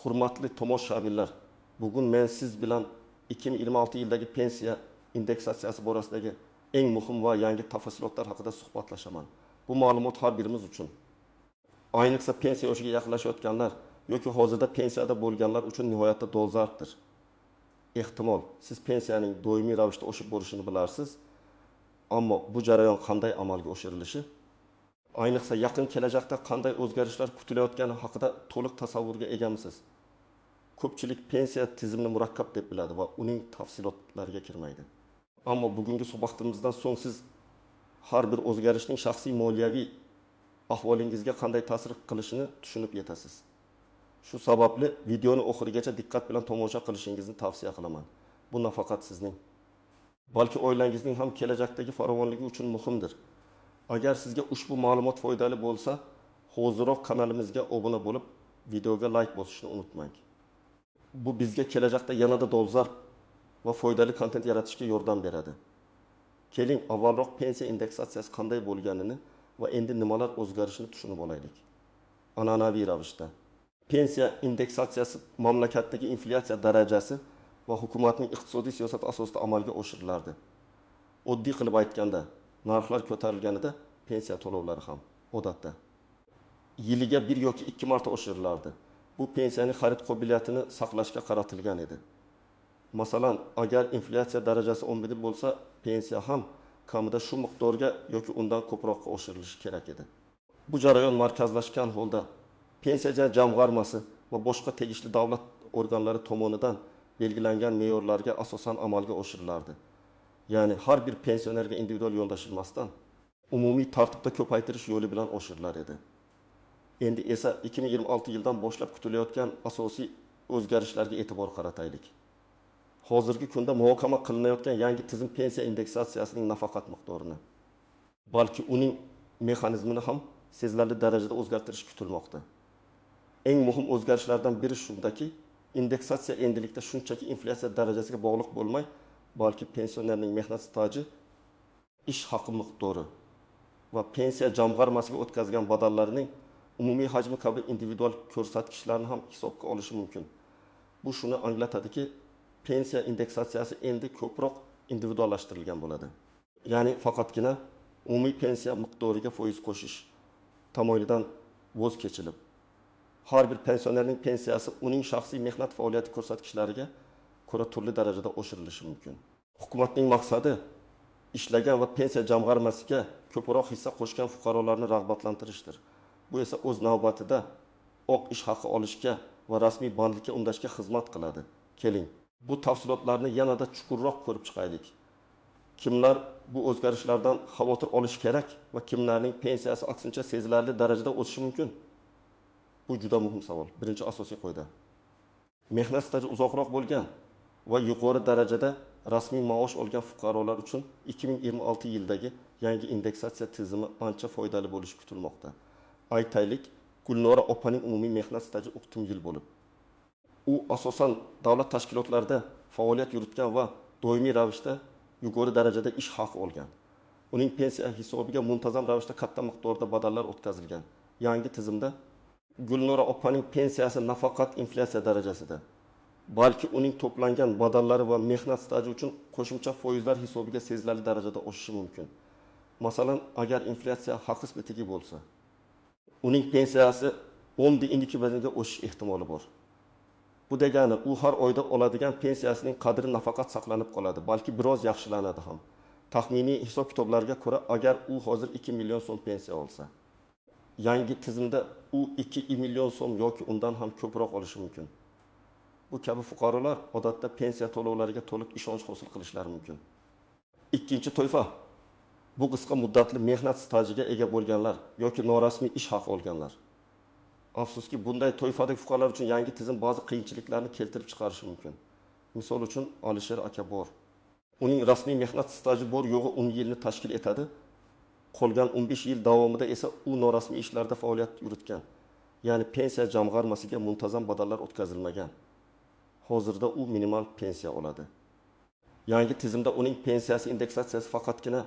Hurmatli tomoshabinlar, bugun men siz bilan 2026 yildagi pensiya indeksatsiyasi borasidagi eng muhim va yangi tafsilotlar haqida suhbatlashaman. Bu ma'lumot har birimiz uchun, ayniqsa pensiya yoshiga yaqinlashayotganlar yoki hozirda pensiyada bo'lganlar uchun nihoyatda dolzarbdir. Ehtimol siz pensiyaning doimiy ravishda oshib borishini bilarsiz, ammo bu jarayon qanday amalga oshirilishi, ayniqsa yaqin kelajakda qanday o'zgarishlar kutilayotgani haqida to'liq tasavvurga egamisiz? Ko'pchilik pensiya tizimini murakkab deb biladi va uning tafsilotlariga kirmaydi. Ammo bugungi suhbatimizdan so'ng siz har bir o'zgarishning shaxsiy moliyaviy ahvolingizga qanday ta'sir qilishini tushunib yetasiz. Shu sababli videoni oxirigacha diqqat bilan tomosha qilishingizni tavsiya qilaman. Bu nafaqat sizning, balki oilangizning ham kelajakdagi farovonligi uchun muhimdir. Agar sizga ushbu ma'lumot foydali bo'lsa, hoziroq kanalimizga obuna bo'lib, videoga like bosishni unutmang. Bu bizga kelajakda yanada dolzarb va foydali kontent yaratishga yordam beradi. Keling, avvalroq pensiya indeksatsiyasi qanday bo'lganini va endi nimalar o'zgarishini tushunib olaylik. An'anaviy ravishda pensiya indeksatsiyasi mamlakatdagi inflyatsiya darajasi va hukumatning iqtisodiy siyosati asosida amalga oshirilardi. Oddiy qilib aytganda, narxlar ko'tarilganida pensiya to'lovlari ham odatda yiliga 1 yoki 2 marta oshirilardi. Bu pensiyaning xarid qobiliyatini saqlashga qaratilgan edi. Masalan, agar inflyatsiya darajasi 11 bo'lsa, pensiya ham kamida shu miqdorga yoki undan ko'proqqa oshirilishi kerak edi. Bu jarayon markazlashgan holda pensiya jamg'armasi va boshqa tegishli davlat organlari tomonidan belgilangan me'yorlarga asosan amalga oshirilardi. Ya'ni har bir pensionerga individual yondashilmasdan umumiy tartibda ko'paytirish yo'li bilan oshirilar edi. Endi esa 2026 yildan boshlab kutilayotgan asosiy o'zgarishlarga e'tibor qarataylik. Hozirgi kunda muhokama qilinayotgan yangi tizim pensiya indeksatsiyasining nafaqat miqdorini, balki uning mexanizmini ham sezilarli darajada o'zgartirish kutilmoqda. Eng muhim o'zgarishlardan biri shundaki, indeksatsiya endilikda shunchaki inflyatsiya darajasiga bog'liq bo'lmay, balki pensionerning mehnat staji, ish haqi miqdori va pensiya jamg'armasiga o'tkazgan badallarining umumiy hajmi kabi individual ko'rsatkichlarni ham hisobga olishi mumkin. Bu shuni anglatadiki, pensiya indeksatsiyasi endi ko'proq individuallashtirilgan bo'ladi. Ya'ni faqatgina umumiy pensiya miqdoriga foiz qo'shish tamoyilidan voz kechilib, har bir pensionerning pensiyasi uning shaxsiy mehnat faoliyati ko'rsatkichlariga ko'ra turli darajada oshirilishi mumkin. Hukumatning maqsadi ishlagan va pensiya jamg'armasiga ko'proq hissa qo'shgan fuqarolarni rag'batlantirishdir. Bu esa o'z navbatida oq ish haqi olishga va rasmiy bandlikka undashga xizmat qiladi. Keling, bu tafsilotlarni yanada chuqurroq ko'rib chiqaylik. Kimlar bu o'zgarishlardan xavotir olish kerak va kimlarning pensiyasi aksincha sezilarli darajada o'sishi mumkin? Bu juda muhim savol. Birinchi asosiy qoida. Mehnat staji uzoqroq bo'lgan va yuqori darajada rasmiy maosh olgan fuqarolar uchun 2026 yildagi yangi indeksatsiya tizimi ancha foydali bo'lishi kutilmoqda. Aytaylik, Gulnora opaning umumiy mehnat staji 10 yil bo'lib, u asosan davlat tashkilotlarida faoliyat yuritgan va doimiy ravishda yuqori darajada ish haqi olgan. Uning pensiya hisobiga muntazam ravishda katta miqdorda badallar o'tkazilgan. Yangi tizimda Gulnora opaning pensiyasi nafaqat inflyatsiya darajasida, balki uning to'plangan badallari va mehnat staji uchun qo'shimcha foizlar hisobiga sezilarli darajada oshishi mumkin. Masalan, agar inflyatsiya haqis bitigi bo'lsa, uning pensiyasi 10 bazaga o'sish ehtimoli bor. Bu degani, u har oyda oladigan pensiyasining qadri nafaqat saqlanib qoladi, balki biroz yaxshilanadi ham. Taxminiy hisob-kitoblarga ko'ra, agar u hozir 2 million so'm pensiya olsa, yangi tizimda u 2 million so'm yoki undan ham ko'proq olishi mumkin. Bu kabi fuqarolar odatda pensiya to'lovlariga to'liq ishonch hosil qilishlari mumkin. Ikkinchi toifa, bu qisqa muddatli mehnat stajiga ega bo'lganlar yoki norasmiy ish haqi olganlar. Afsuski, bunday toifadagi fuqarolar uchun yangi tizim ba'zi qiyinchiliklarni keltirib chiqarishi mumkin. Misol uchun, Alisher aka bor. Uning rasmiy mehnat staji bor yo'g'i 10 yilni tashkil etadi. Qolgan 15 yil davomida esa u norasmiy ishlarda faoliyat yuritgan. Ya'ni pensiya jamg'armasiga muntazam badallar o'tkazilmagan. Hozirda u minimal pensiya oladi. Yangi tizimda uning pensiyasi indeksatsiyasi faqatgina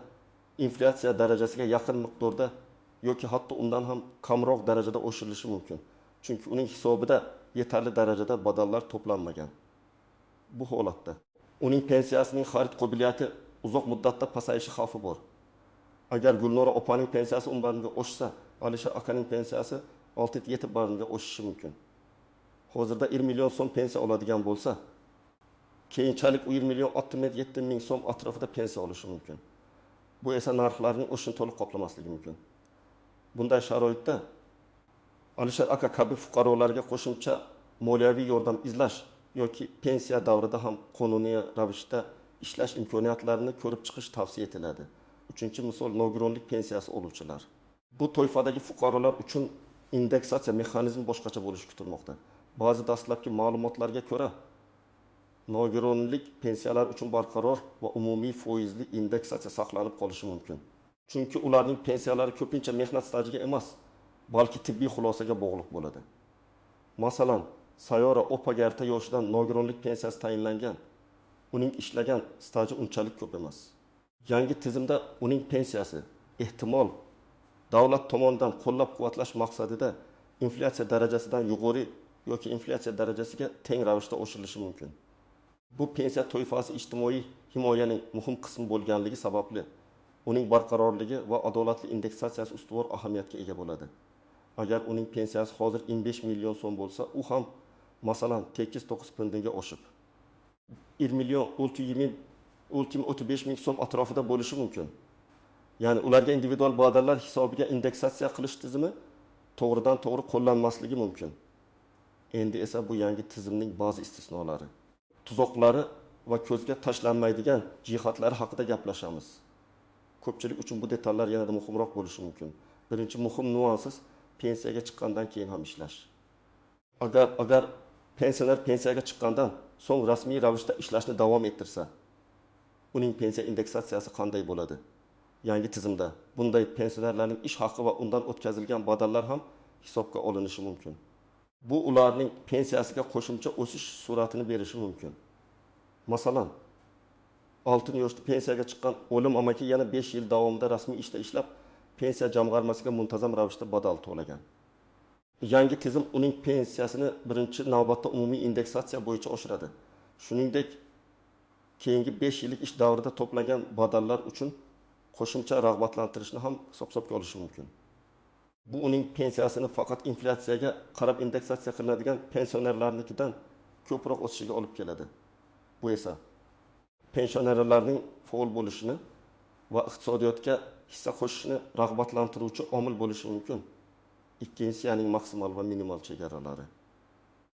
inflyatsiya darajasiga yaqin miqdorda yoki hatto undan ham kamroq darajada oshirilishi mumkin. Chunki uning hisobida yeterli darajada badallar to'planmagan. Bu holatda uning pensiyasining xarid qobiliyati uzoq muddatda pasayishi xavfi bor. Agar Gulnora opaning pensiyasi 10 barobarga oshsa, Alisher akaning pensiyasi 6-7 barobarga oshishi mumkin. Hozirda 20 million so'm pensiya oladigan bo'lsa, keyinchalik 20 million 67 ming so'm atrofida pensiya olishi mumkin. Bu esa narxlarning o'shini to'liq qoplamasligi mumkin. Bunday sharoitda Alisher aka kabi fuqarolarga qo'shimcha moliyaviy yordam izlash yoki pensiya davrida ham qonuniy ravishda ishlash imkoniyatlarini ko'rib chiqish tavsiya etiladi. Uchinchi misol nogironlik pensiyasi oluvchilar. Bu toifadagi fuqarolar uchun indeksatsiya mexanizmi boshqacha bo'lishi kutilmoqda. Ba'zi dastlabki ma'lumotlarga ko'ra, nogironlik pensiyalar uchun barqaror va umumiy foizli indeksatsiya saqlanib qolishi mumkin. Chunki ularning pensiyalari ko'pincha mehnat stajiga emas, balki tibbiy xulosaga bog'liq bo'ladi. Masalan, Sayora opaga erta yoshidan nogironlik pensiyasi tayinlangan. Uning ishlagan staji unchalik ko'p emas. Yangi tizimda uning pensiyasi ehtimol davlat tomonidan qo'llab-quvvatlash maqsadida inflyatsiya darajasidan yuqori yoki inflyatsiya darajasiga teng ravishda oshirilishi mumkin. Bu pensiya toifasi ijtimoiy himoyaning muhim qismi bo'lganligi sababli uning barqarorligi va adolatli indeksatsiyasi ustuvor ahamiyatga ega bo'ladi. Agar uning pensiyasi hozir 25 million so'm bo'lsa, u ham masalan 8-9 pundga oshib 20 million 35 ming so'm atrofida bo'lishi mumkin. Ya'ni ularga individual badallar hisobiga indeksatsiya qilish tizimi to'g'ridan to'g'ri qo'llanmasligi mumkin. Endi esa bu yangi tizimning ba'zi istisnolari, tuzoqlari va ko'zga tashlanmaydigan jihatlari haqida gaplashamiz. Ko'pchilik uchun bu detallar yanada muhimroq bo'lishi mumkin. Birinchi muhim nuansiz pensiyaga chiqqandan keyin ham ishlash. Agar pensioner pensiyaga chiqqandan so'ng rasmiy ravishda ishlashni davom ettirsa, uning pensiya indeksatsiyasi qanday bo'ladi? Yangi tizimda bunday pensionerlarning ish haqi va undan o'tkazilgan badallar ham hisobga olinishi mumkin. Bu ularning pensiyasiga qo'shimcha o'sish sur'atini berishi mumkin. Masalan, 6 yoshda pensiyaga chiqqan O'lim amaki yana 5 yil davomida rasmiy ishda ishlab, pensiya jamg'armasiga muntazam ravishda badal to'lagan. Yangi tizim uning pensiyasini birinchi navbatda umumiy indeksatsiya bo'yicha oshiradi. Shuningdek, keyingi 5 yillik ish davrida to'plagan badallar uchun qo'shimcha rag'batlantirishni ham hisobga olishi mumkin. Bu uning pensiyasini faqat inflyatsiyaga qarab indeksatsiya qilinadigan pensionerlarnikidan ko'proq o'sishiga olib keladi. Bu esa pensionerlarning faol bo'lishini va iqtisodiyotga hissa qo'shishni rag'batlantiruvchi omil bo'lishi mumkin. Ikkinchisi, ya'ni maksimal va minimal chegaralari.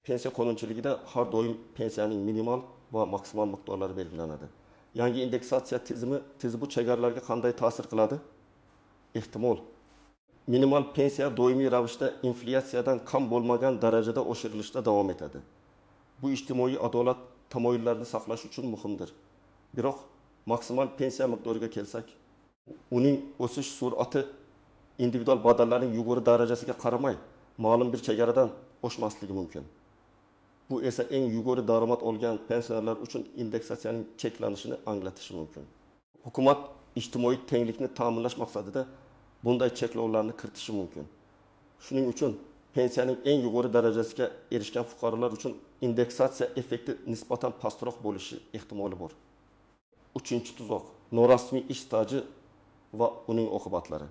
Pensiya qonunchiligida har doim pensiyaning minimal va maksimal miqdorlari belgilanadi. Yangi indeksatsiya tizimi bu chegaralarga qanday ta'sir qiladi? Ehtimol minimal pensiya doimiy ravishda inflyatsiyadan kam bo'lmagan darajada oshirilishda davom etadi. Bu ijtimoiy adolat tamoyillarini saqlash uchun muhimdir. Biroq maksimal pensiya miqdoriga kelsak, uning o'sish sur'ati individual badallarning yuqori darajasiga qaramay, ma'lum bir chegaradan oshmasligi mumkin. Bu esa eng yuqori daromad olgan pensionerlar uchun indeksatsiyaning cheklanishini anglatishi mumkin. Hukumat ijtimoiy tenglikni ta'minlash maqsadida bunday cheklovlarni kiritishi mumkin. Shuning uchun pensiyaning eng yuqori darajasiga erishgan fuqarolar uchun indeksatsiya effekti nisbatan pastroq bo'lishi ehtimoli bor. Uchinchi tuzoq, norasmiy ish staji va uning oqibatlari.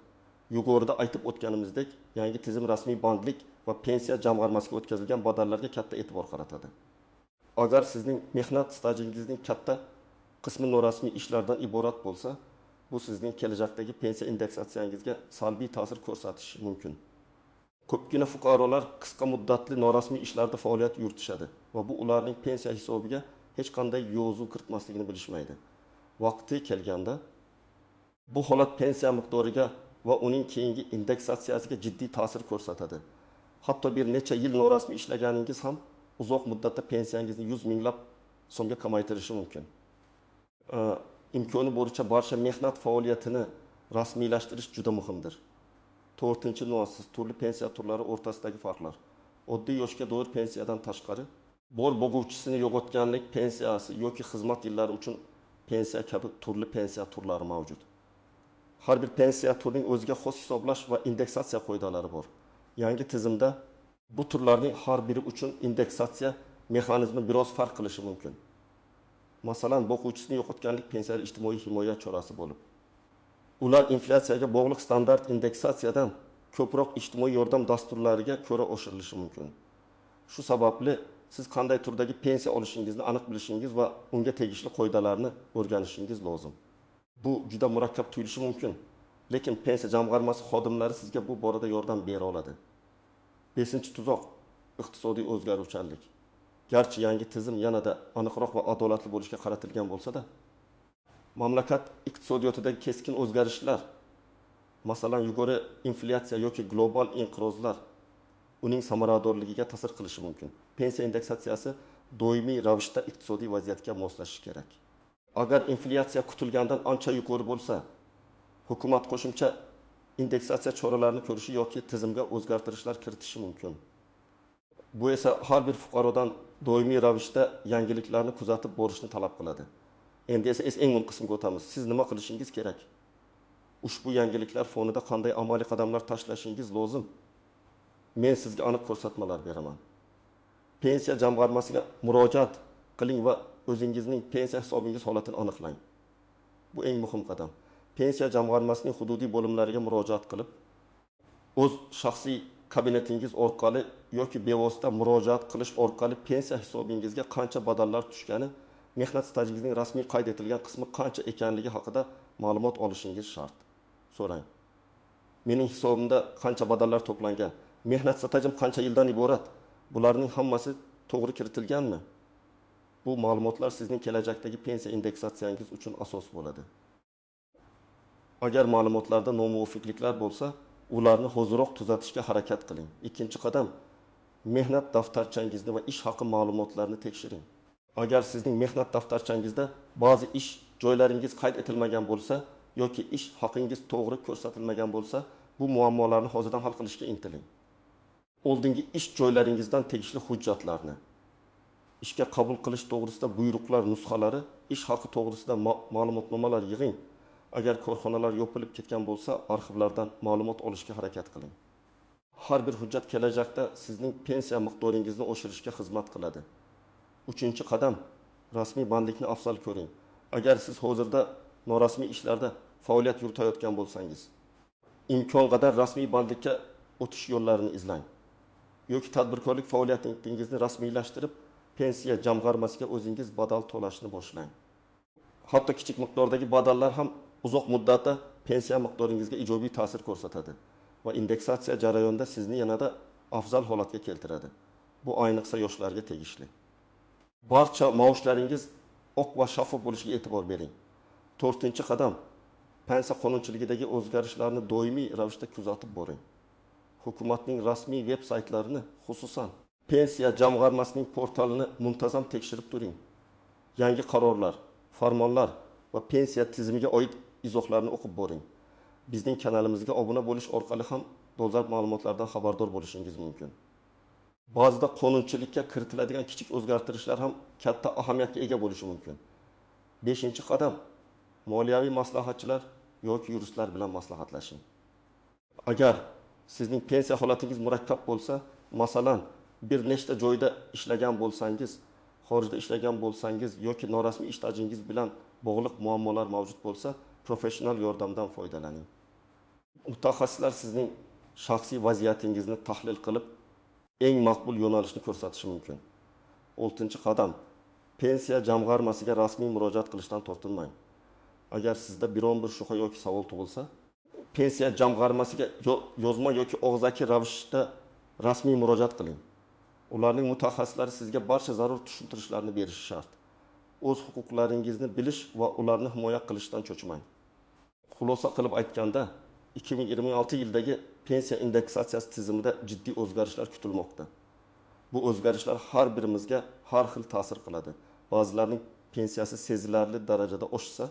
Yuqorida aytib o'tganimizdek, yangi tizim rasmiy bandlik va pensiya jamg'armasiga o'tkazilgan badallarga katta e'tibor qaratadi. Agar sizning mehnat stajingizning katta qismi norasmiy ishlardan iborat bo'lsa, bu sizning kelajakdagi pensiya indeksatsiyangizga salbiy ta'sir ko'rsatishi mumkin. Ko'pgina fuqarolar qisqa muddatli norasmiy ishlarda faoliyat yuritishadi va bu ularning pensiya hisobiga hech qanday yo'zuv kiritmasligini bilishmaydi. Vaqti kelganda bu holat pensiya miqdoriga va uning keyingi indeksatsiyasiga jiddiy ta'sir ko'rsatadi. Hatto bir necha yil norasmiy ishlaganingiz ham uzoq muddatda pensiyangizni 100 minglab so'mga kamaytirishi mumkin. Imkoni boricha barcha mehnat faoliyatini rasmiylashtirish juda muhimdir. 4-nuansiz turli pensiya turlari o'rtasidagi farqlar. Oddiy yoshga doir pensiyadan tashqari, bor bo'g'uvchisini yo'qotganlik pensiyasi yoki xizmat yillari uchun pensiya kabi turli pensiya turlari mavjud. Har bir pensiya turining o'ziga xos hisoblash va indeksatsiya qoidalari bor. Yangi tizimda Bu turlarning har biri uchun indeksatsiya mexanizmi biroz farq qilishi mumkin. Masalan, o'quvchisini yo'qotganlik pensiyalar ijtimoiy himoya chorasi bo'lib, ular inflyatsiyaga bog'liq standart indeksatsiyadan ko'proq ijtimoiy yordam dasturlariga ko'ra oshirilishi mumkin. Shu sababli siz qanday turdagi pensiya olishingizni aniq bilishingiz va unga tegishli qoidalarni o'rganishingiz lozim. Bu juda murakkab tuyulishi mumkin, lekin pensiya jamg'armasi xodimlari sizga bu borada yordam bera oladi. 5-tuzoq iqtisodiy o'zgaruvchanlik. Garchi yangi tizim yanada aniqroq va adolatli bo'lishga qaratilgan bo'lsa-da, mamlakat iqtisodiyotidagi keskin o'zgarishlar, masalan, yuqori inflyatsiya yoki global inqirozlar uning samaradorligiga ta'sir qilishi mumkin. Pensiya indeksatsiyasi doimiy ravishda iqtisodiy vaziyatga moslashishi kerak. Agar inflyatsiya kutilgandan ancha yuqori bo'lsa, hukumat qo'shimcha indeksatsiya choralarini ko'rishi yoki tizimga o'zgartirishlar kiritishi mumkin. Bu esa har bir fuqarodan doimiy ravishda yangiliklarni kuzatib borishni talab qiladi. Endi esa eng muhim qismga o'tamiz. Siz nima qilishingiz kerak? Ushbu yangiliklar fonida qanday amaliy qadamlar tashlashingiz lozim? Men sizga aniq ko'rsatmalar beraman. Pensiya jamg'armasiga murojaat qiling va o'zingizning pensiya hisobingiz holatini aniqlang. Bu eng muhim qadam. Pensiya jamg'armasining hududiy bo'limlariga murojaat qilib, o'z shaxsiy kabinetingiz orqali yoki bevosita murojaat qilish orqali pensiya hisobingizga qancha badallar tushgani, mehnat stajingizning rasmiy qayd etilgan qismi qancha ekanligi haqida ma'lumot olishingiz shart. So'rang. Mening hisobimda qancha badallar to'plangan? Mehnat stajim qancha yildan iborat? Bularning hammasi to'g'ri kiritilganmi? Bu ma'lumotlar sizning kelajakdagi pensiya indeksatsiyangiz uchun asos bo'ladi. Agar ma'lumotlarda nomuvofiqliklar bo'lsa, ularni hoziroq tuzatishga harakat qiling. Ikkinchi qadam, mehnat daftarchangizni va ish haqi ma'lumotlarini tekshiring. Agar sizning mehnat daftarchangizda ba'zi ish joylaringiz qayd etilmagan bo'lsa yoki ish haqingiz to'g'ri ko'rsatilmagan bo'lsa, bu muammolarni hozirdan hal qilishga intiling. Oldingi ish joylaringizdan tegishli hujjatlarni, ishga qabul qilish to'g'risida buyruqlar nusxalari, ish haqi to'g'risida ma'lumotnomalar yig'ing. Agar korxonalar yopilib ketgan bo'lsa, arxivlardan ma'lumot olishga harakat qiling. Har bir hujjat kelajakda sizning pensiya miqdoringizni oshirishga xizmat qiladi. 3-qadam, rasmiy bandlikni afzal ko'ring. Agar siz hozirda norasmiy ishlarda faoliyat yuritayotgan bo'lsangiz, imkon qadar rasmiy bandlikka o'tish yo'llarini izlang. Yoki tadbirkorlik faoliyatingizni rasmiylashtirib, pensiya jamg'armasiga o'zingiz badal to'lashni boshlang. Hatto kichik miqdordagi badallar ham uzoq muddatda pensiya miqdoringizga ijobiy ta'sir ko'rsatadi va indeksatsiya jarayonida sizni yanada afzal holatga keltiradi. Bu ayniqsa yoshlarga tegishli. Barcha maoshlaringiz oq va shaffof bo'lishiga e'tibor bering. 4-qadam, pensiya qonunchiligidagi o'zgarishlarni doimiy ravishda kuzatib boring. Hukumatning rasmiy veb-saytlarini, xususan pensiya jamg'armasining portalini muntazam tekshirib turing. Yangi qarorlar, farmonlar va pensiya tizimiga oid izohlarni o'qib boring. Bizning kanalimizga obuna bo'lish orqali ham dolzarb ma'lumotlardan xabardor bo'lishingiz mumkin. Ba'zida qonunchilikka kiritiladigan kichik o'zgartirishlar ham katta ahamiyatga ega bo'lishi mumkin. 5-qadam, moliyaviy maslahatchilar yoki yuristlar bilan maslahatlashing. Agar sizning pensiya holatingiz murakkab bo'lsa, masalan, bir nechta joyda ishlagan bo'lsangiz, xorijda ishlagan bo'lsangiz yoki norasmiy ish stajingiz bilan bog'liq muammolar mavjud bo'lsa, professional yordamdan foydalaning. Mutaxassislar sizning shaxsiy vaziyatingizni tahlil qilib, eng maqbul yo'nalishni ko'rsatishi mumkin. 6-qadam, pensiya jamg'armasiga rasmiy murojaat qilishdan tortinmang. Agar sizda biron bir shubha yoki savol tug'ilsa, pensiya jamg'armasiga yozma yoki og'zaki ravishda rasmiy murojaat qiling. Ularning mutaxassislari sizga barcha zarur tushuntirishlarni berishi shart. O'z huquqlaringizni bilish va ularni himoya qilishdan cho'chimang. Xulosa qilib aytganda, 2026 yildagi pensiya indeksatsiyasi tizimida jiddiy o'zgarishlar kutilmoqda. Bu o'zgarishlar har birimizga har xil ta'sir qiladi. Ba'zilarning pensiyasi sezilarli darajada oshsa,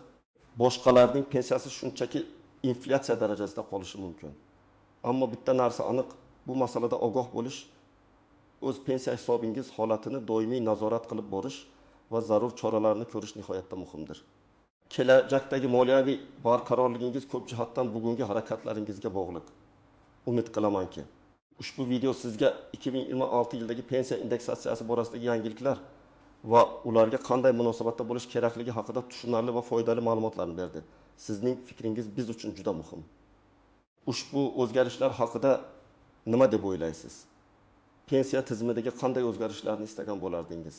boshqalarning pensiyasi shunchaki inflyatsiya darajasida qolishi mumkin. Ammo bitta narsa aniq, bu masalada ogoh bo'lish, o'z pensiya hisobingiz holatini doimiy nazorat qilib borish va zarur choralarni ko'rish nihoyatda muhimdir. Kelajakdagi moliyaviy barqarorligingiz ko'p jihatdan bugungi harakatlaringizga bog'liq. Umid qilamanki, Ushbu video sizga 2026 yildagi pensiya indeksatsiyasi borasidagi yangiliklar va ularga qanday munosabatda bo'lish kerakligi haqida tushunarli va foydali ma'lumotlarni berdi. Sizning fikringiz biz uchun juda muhim. Ushbu o'zgarishlar haqida nima deb o'ylaysiz? Pensiya tizimidagi qanday o'zgarishlarni istagan bo'lardingiz?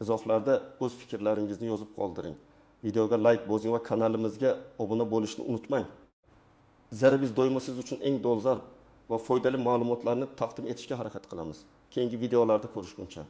Izohlarda o'z fikrlaringizni yozib qoldiring. Videoga like bosing va kanalimizga obuna bo'lishni unutmang. Zara biz doimo siz uchun eng dolzarb va foydali ma'lumotlarni taqdim etishga harakat qilamiz. Keyingi videolarda ko'rishguncha